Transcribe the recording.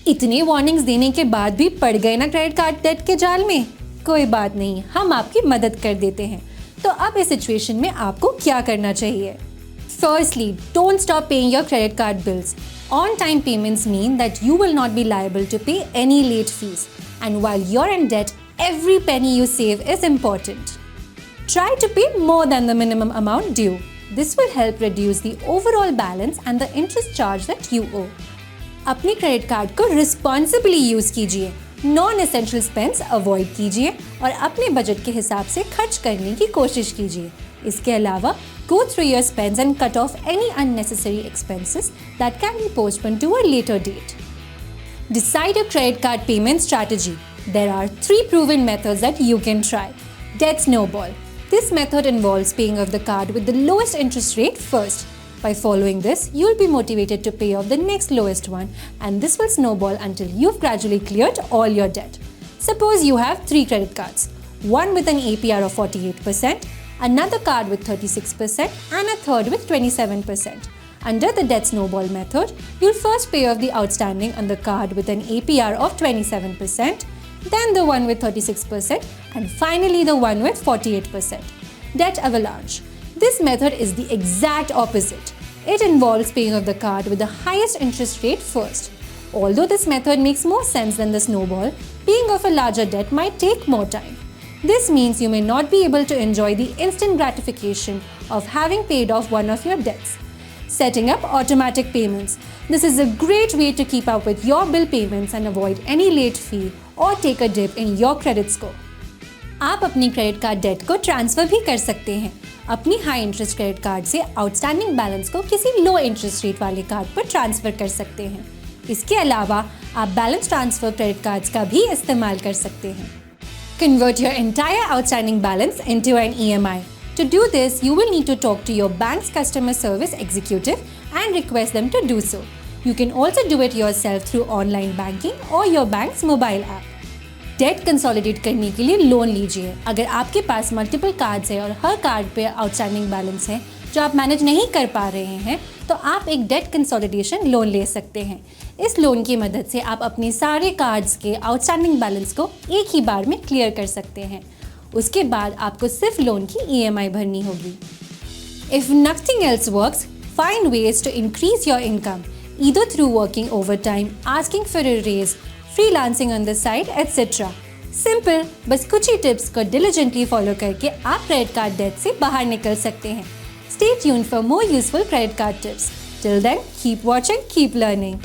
इतने वार्निंग्स देने के बाद भी पड़ गए ना क्रेडिट कार्ड डेट के जाल में? कोई बात नहीं, हम आपकी मदद कर देते हैं। तो अब इस सिचुएशन में आपको क्या करना चाहिए? Firstly, don't stop paying your credit card bills. On-time payments mean that you will not be liable to pay any late fees. And while you're in debt, every penny you save is important. Try to pay more than the minimum amount due. This will help reduce the overall balance and the interest charge that you owe. अपने credit card को responsibly use कीजिए, non essential spends avoid कीजिए और अपने budget के हिसाब से खर्च करने की कोशिश कीजिए। इसके अलावा go through your spends and cut off any unnecessary expenses that can be postponed to a later date. Decide your credit card payment strategy. There are 3 proven methods that you can try. Debt snowball. This method involves paying off the card with the lowest interest rate first. By following this, you'll be motivated to pay off the next lowest one, and this will snowball until you've gradually cleared all your debt. Suppose you have 3 credit cards, one with an APR of 48%, another card with 36%, and a third with 27%. Under the debt snowball method, you'll first pay off the outstanding on the card with an APR of 27%, then the one with 36%, and finally the one with 48%. Debt avalanche. This method is the exact opposite. It involves paying off the card with the highest interest rate first. Although this method makes more sense than the snowball, paying off a larger debt might take more time. This means you may not be able to enjoy the instant gratification of having paid off one of your debts. Setting up automatic payments. This is a great way to keep up with your bill payments and avoid any late fee or take a dip in your credit score. आप अपनी credit card debt को transfer भी कर सकते हैं। अपनी high interest credit card से outstanding balance को किसी लो इंटरेस्ट रेट वाले कार्ड पर ट्रांसफर कर सकते हैं। इसके अलावा आप बैलेंस ट्रांसफर क्रेडिट कार्ड्स का भी इस्तेमाल कर सकते हैं। Convert your entire outstanding balance into an EMI. To do this, you will need to talk to your bank's customer service executive and request them to do so. You can also do it yourself through online banking or your bank's mobile app. Debt consolidate करने के लिए loan लीजिए। अगर आपके पास multiple cards है और हर card पे outstanding balance है जो आप मैनेज नहीं कर पा रहे हैं, तो आप एक डेट कंसोलिडेशन लोन ले सकते हैं। इस लोन की मदद से आप अपने सारे कार्ड्स के आउटस्टैंडिंग बैलेंस को एक ही बार में क्लियर कर सकते हैं। उसके बाद आपको सिर्फ लोन की EMI भरनी होगी। If nothing else works, find ways to increase your income, either through working overtime, asking for a raise, freelancing on the side, etc. Simple, बस कुछ ही टिप्स को diligently फॉलो करके आप क्रेडिट कार्ड डेट से बाहर निकल सकते हैं। Stay tuned for more useful credit card tips. Till then, keep watching, keep learning.